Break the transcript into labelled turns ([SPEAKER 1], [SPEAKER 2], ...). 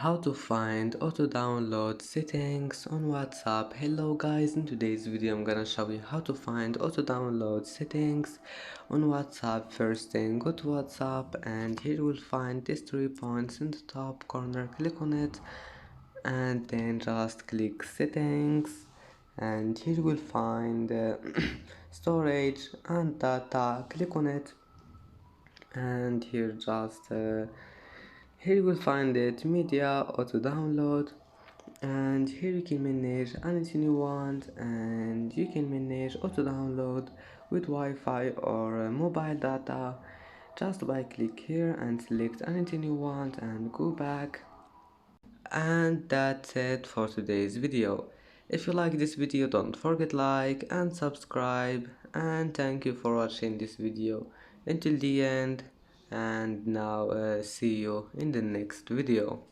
[SPEAKER 1] How to find auto download settings on WhatsApp. Hello guys, in today's video I'm gonna show you how to find auto download settings on WhatsApp. First thing, go to WhatsApp and here you will find these 3 points in the top corner. Click on it and then just click settings, and here you will find storage and data. Click on it and here you will find it media auto download, and here you can manage anything you want, and you can manage auto download with Wi-Fi or mobile data just by click here and select anything you want and go back. And that's it for today's video. If you like this video, don't forget like and subscribe, and thank you for watching this video until the end. And now see you in the next video.